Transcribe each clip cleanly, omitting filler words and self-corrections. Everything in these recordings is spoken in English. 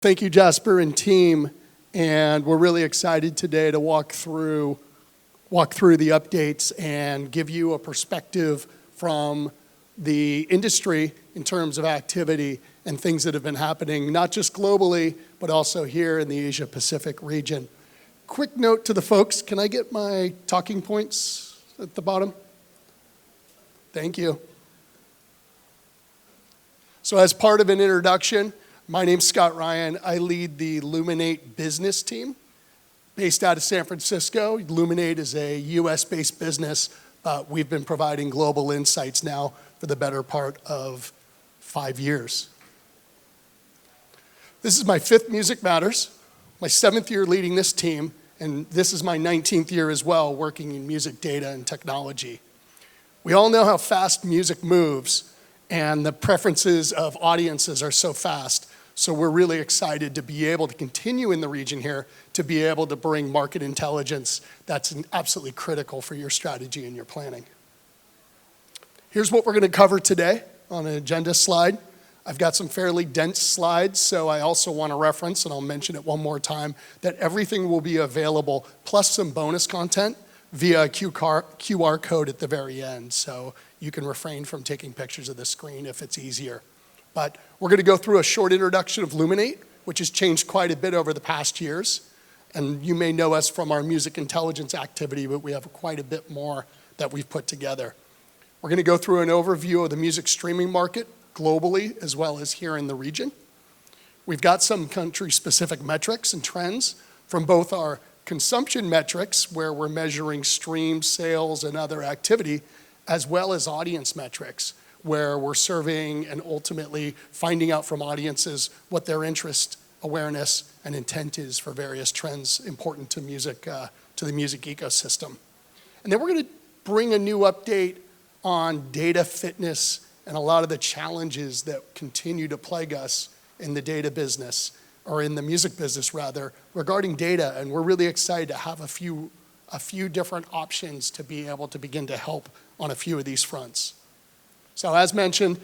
Thank you, Jasper and team. And we're really excited today to walk through the updates and give you a perspective from the industry in terms of activity and things that have been happening, not just globally, but also here in the Asia Pacific region. Quick note to the folks, can I get my talking points at the bottom? Thank you. So as part of an introduction, my name's Scott Ryan. I lead the Luminate business team based out of San Francisco. Luminate is a US-based business. We've been providing global insights now for the better part of 5 years. This is my 5th Music Matters, my 7th year leading this team, and this is my 19th year as well working in music data and technology. We all know how fast music moves, and the preferences of audiences are so fast. So we're really excited to be able to continue in the region here to be able to bring market intelligence that's absolutely critical for your strategy and your planning. Here's what we're going to cover today on an agenda slide. I've got some fairly dense slides, so I also want to reference, and I'll mention it one more time, that everything will be available, plus some bonus content, via a QR code at the very end. So you can refrain from taking pictures of the screen if it's easier. But we're going to go through a short introduction of Luminate, which has changed quite a bit over the past years. And you may know us from our music intelligence activity, but we have quite a bit more that we've put together. We're going to go through an overview of the music streaming market globally, as well as here in the region. We've got some country-specific metrics and trends from both our consumption metrics, where we're measuring streams, sales, and other activity, as well as audience metrics, where we're surveying and ultimately finding out from audiences what their interest, awareness, and intent is for various trends important to music, to the music ecosystem. And then we're going to bring a new update on data fitness and a lot of the challenges that continue to plague us in the data business, or in the music business rather, regarding data. And we're really excited to have a few different options to be able to begin to help on a few of these fronts. So as mentioned,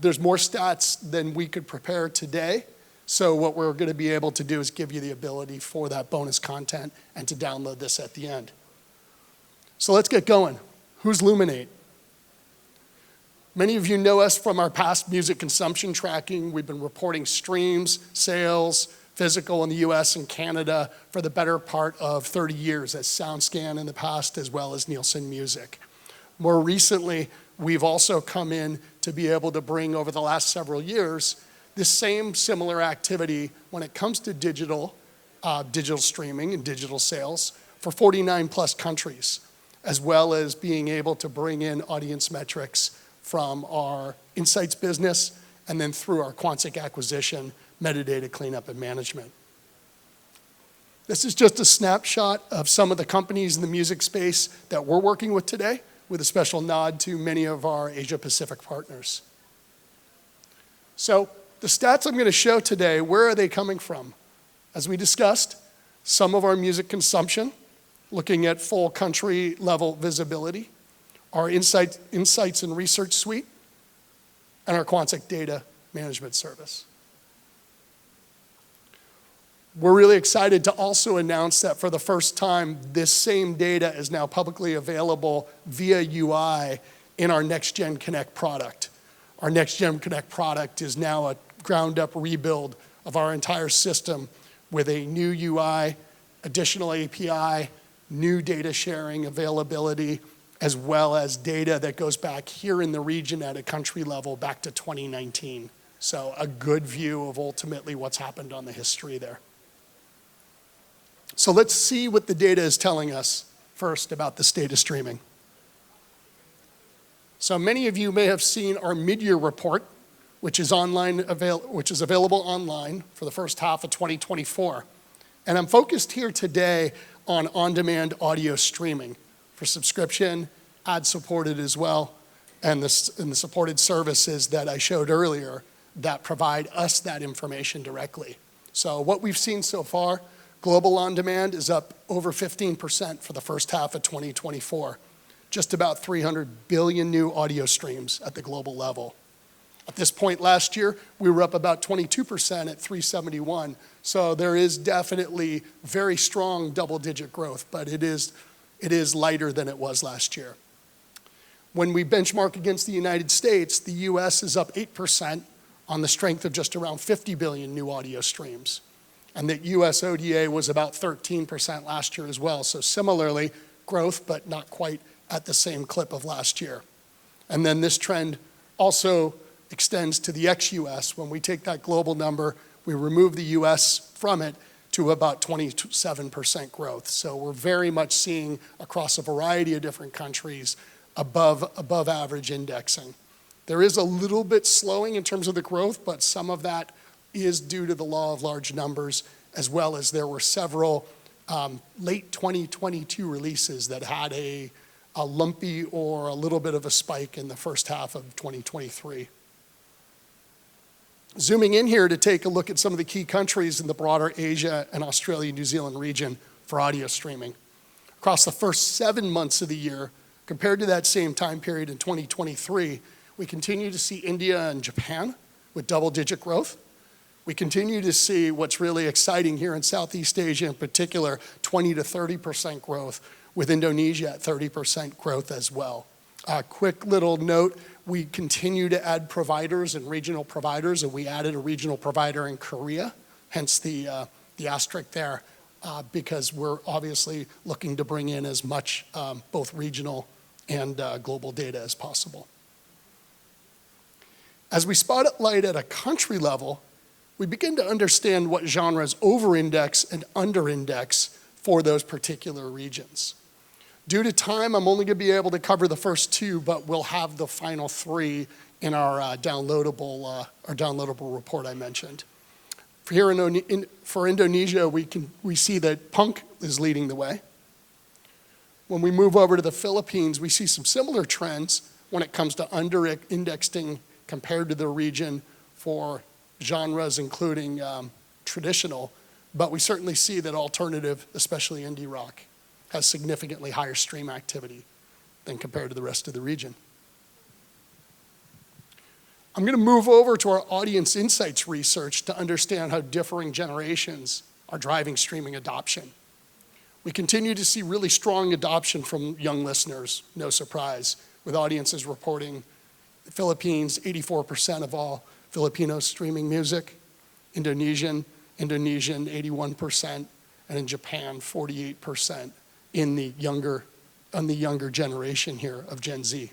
there's more stats than we could prepare today. So what we're going to be able to do is give you the ability for that bonus content and to download this at the end. So let's get going. Who's Luminate? Many of you know us from our past music consumption tracking. We've been reporting streams, sales, physical in the US and Canada for the better part of 30 years as SoundScan in the past, as well as Nielsen Music. More recently, we've also come in to be able to bring over the last several years this same similar activity when it comes to digital streaming and digital sales for 49 plus countries, as well as being able to bring in audience metrics from our insights business and then through our Quantic acquisition, metadata cleanup and management. This is just a snapshot of some of the companies in the music space that we're working with today, with a special nod to many of our Asia Pacific partners. So the stats I'm going to show today, where are they coming from? As we discussed, some of our music consumption, looking at full country level visibility, our insights and research suite, and our Quantic data management service. We're really excited to also announce that for the first time, this same data is now publicly available via UI in our NextGen Connect product. Our NextGen Connect product is now a ground-up rebuild of our entire system with a new UI, additional API, new data sharing availability, as well as data that goes back here in the region at a country level back to 2019. So a good view of ultimately what's happened on the history there. So let's see what the data is telling us first about the state of streaming. So many of you may have seen our mid-year report, which is available online for the first half of 2024. And I'm focused here today on on-demand audio streaming for subscription, ad-supported as well, and the supported services that I showed earlier that provide us that information directly. So what we've seen so far, global on-demand is up over 15% for the first half of 2024. Just about 300 billion new audio streams at the global level. At this point last year, we were up about 22% at 371. So there is definitely very strong double-digit growth, but it is lighter than it was last year. When we benchmark against the United States, the US is up 8% on the strength of just around 50 billion new audio streams. And that US ODA was about 13% last year as well. So similarly, growth, but not quite at the same clip of last year. And then this trend also extends to the ex-US. When we take that global number, we remove the US from it to about 27% growth. So we're very much seeing across a variety of different countries above average indexing. There is a little bit slowing in terms of the growth, but some of that is due to the law of large numbers, as well as there were several late 2022 releases that had a lumpy or a little bit of a spike in the first half of 2023. Zooming in here to take a look at some of the key countries in the broader Asia and Australia, New Zealand region for audio streaming. Across the first 7 months of the year, compared to that same time period in 2023, we continue to see India and Japan with double-digit growth. We continue to see what's really exciting here in Southeast Asia in particular, 20 to 30% growth, with Indonesia at 30% growth as well. A quick little note, we continue to add providers and regional providers, and we added a regional provider in Korea, hence the asterisk there, because we're obviously looking to bring in as much both regional and global data as possible. As we spotlight at a country level, we begin to understand what genres over-index and under-index for those particular regions. Due to time, I'm only going to be able to cover the first two, but we'll have the final three in our downloadable report I mentioned. For Indonesia, we see that punk is leading the way. When we move over to the Philippines, we see some similar trends when it comes to under-indexing compared to the region for genres including traditional, but we certainly see that alternative, especially indie rock, has significantly higher stream activity than compared to the rest of the region. I'm going to move over to our audience insights research to understand how differing generations are driving streaming adoption. We continue to see really strong adoption from young listeners, no surprise, with audiences reporting the Philippines, 84% of all Filipinos streaming music, Indonesian, 81%, and in Japan, 48% in the younger generation here of Gen Z.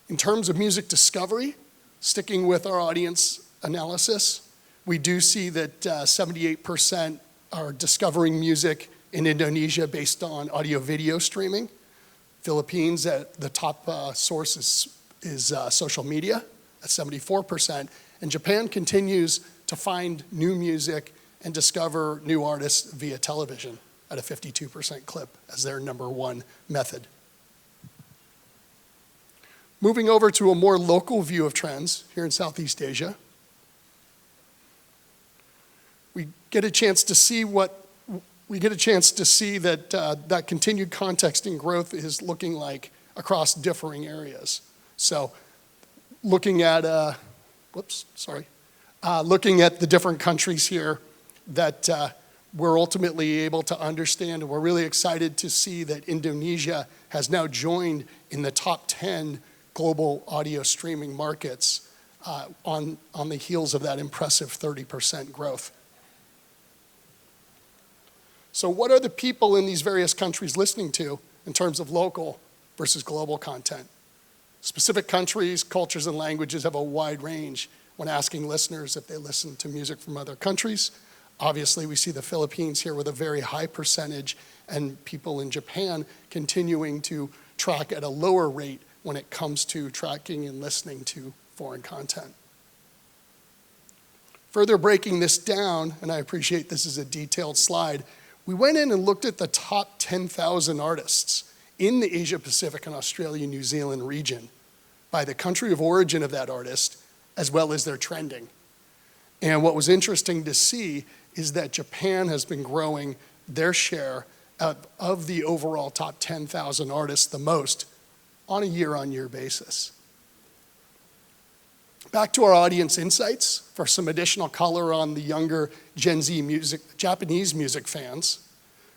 In terms of music discovery, sticking with our audience analysis, we do see that 78% are discovering music in Indonesia based on audio-video streaming. Philippines, the top source is social media at 74%, and Japan continues to find new music and discover new artists via television at a 52% clip as their number one method. Moving over to a more local view of trends here in Southeast Asia, we get a chance to see that continued context and growth is looking like across differing areas. So looking at the different countries here that we're ultimately able to understand, and we're really excited to see that Indonesia has now joined in the top 10 global audio streaming markets on the heels of that impressive 30% growth. So what are the people in these various countries listening to in terms of local versus global content? Specific countries, cultures, and languages have a wide range when asking listeners if they listen to music from other countries. Obviously, we see the Philippines here with a very high percentage, and people in Japan continuing to track at a lower rate when it comes to tracking and listening to foreign content. Further breaking this down, and I appreciate this is a detailed slide, we went in and looked at the top 10,000 artists in the Asia Pacific and Australia, New Zealand region by the country of origin of that artist, as well as their trending. And what was interesting to see is that Japan has been growing their share of the overall top 10,000 artists the most on a year-on-year basis. Back to our audience insights for some additional color on the younger Gen Z music, Japanese music fans.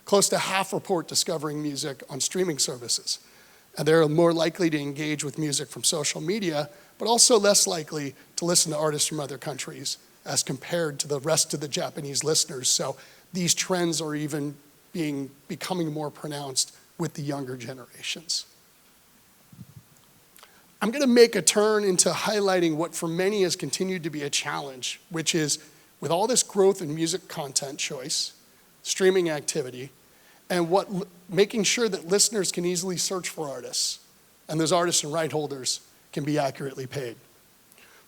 Close to half report discovering music on streaming services. And they're more likely to engage with music from social media, but also less likely to listen to artists from other countries as compared to the rest of the Japanese listeners. So these trends are even becoming more pronounced with the younger generations. I'm going to make a turn into highlighting what for many has continued to be a challenge, which is with all this growth in music content choice, streaming activity, and making sure that listeners can easily search for artists, and those artists and right holders can be accurately paid.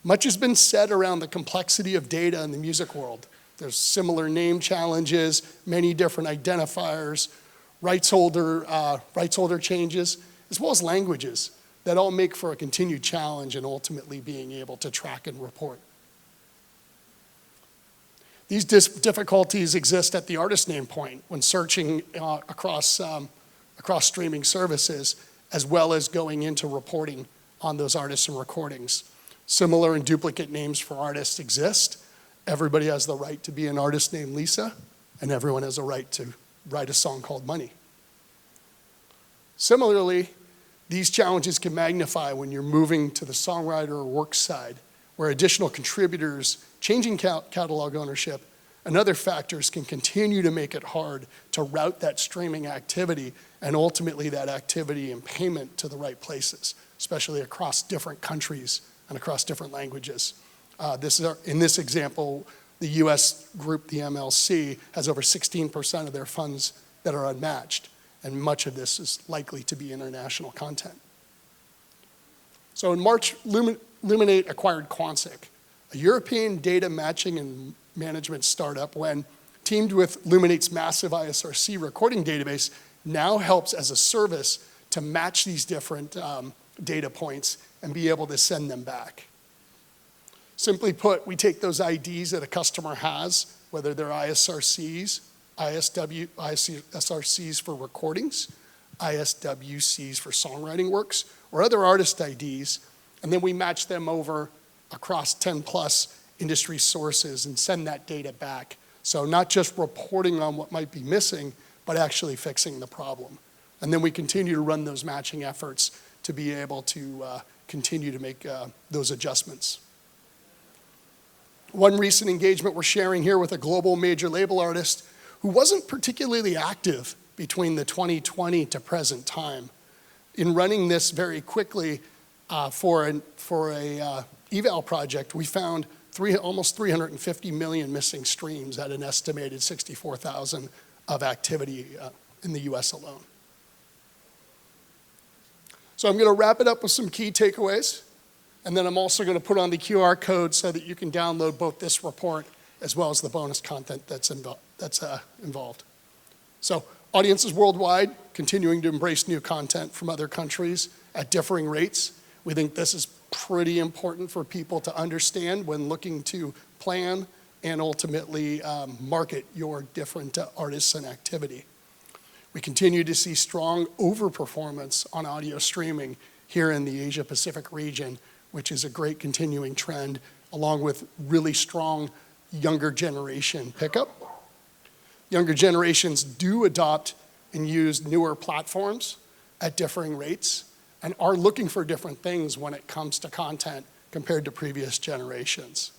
Much has been said around the complexity of data in the music world. There's similar name challenges, many different identifiers, rights holder changes, as well as languages that all make for a continued challenge in ultimately being able to track and report. These difficulties exist at the artist name point when searching across streaming services, as well as going into reporting on those artists and recordings. Similar and duplicate names for artists exist. Everybody has the right to be an artist named Lisa, and everyone has a right to write a song called Money. Similarly, these challenges can magnify when you're moving to the songwriter or work side, where additional contributors, changing catalog ownership, and other factors can continue to make it hard to route that streaming activity and ultimately that activity and payment to the right places, especially across different countries and across different languages. In this example, the US group, the MLC, has over 16% of their funds that are unmatched, and much of this is likely to be international content. So in March, Luminate acquired Quansic, a European data matching and management startup, when teamed with Luminate's massive ISRC recording database, now helps as a service to match these different data points and be able to send them back. Simply put, we take those IDs that a customer has, whether they're ISRCs, ISRCs for recordings, ISWCs for songwriting works, or other artist IDs, and then we match them over across 10 plus industry sources and send that data back. So not just reporting on what might be missing, but actually fixing the problem. And then we continue to run those matching efforts to be able to continue to make those adjustments. One recent engagement we're sharing here with a global major label artist who wasn't particularly active between the 2020 to present time. In running this very quickly for a eval project, we found almost 350 million missing streams at an estimated 64,000 of activity in the US alone. So I'm going to wrap it up with some key takeaways, and then I'm also going to put on the QR code so that you can download both this report as well as the bonus content that's involved. So audiences worldwide continuing to embrace new content from other countries at differing rates. We think this is pretty important for people to understand when looking to plan and ultimately market your different artists and activity. We continue to see strong overperformance on audio streaming here in the Asia Pacific region, which is a great continuing trend, along with really strong younger generation pickup. Younger generations do adopt and use newer platforms at differing rates and are looking for different things when it comes to content compared to previous generations.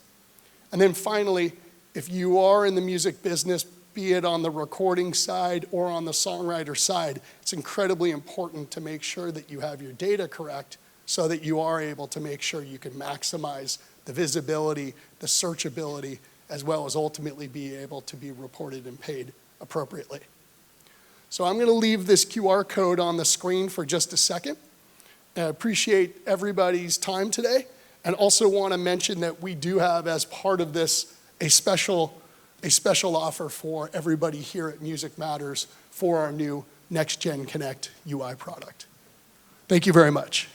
And then finally, if you are in the music business, be it on the recording side or on the songwriter side, it's incredibly important to make sure that you have your data correct so that you are able to make sure you can maximize the visibility, the searchability, as well as ultimately be able to be reported and paid appropriately. So I'm going to leave this QR code on the screen for just a second. I appreciate everybody's time today, and also want to mention that we do have, as part of this, a special offer for everybody here at Music Matters for our new Next Gen Connect UI product. Thank you very much.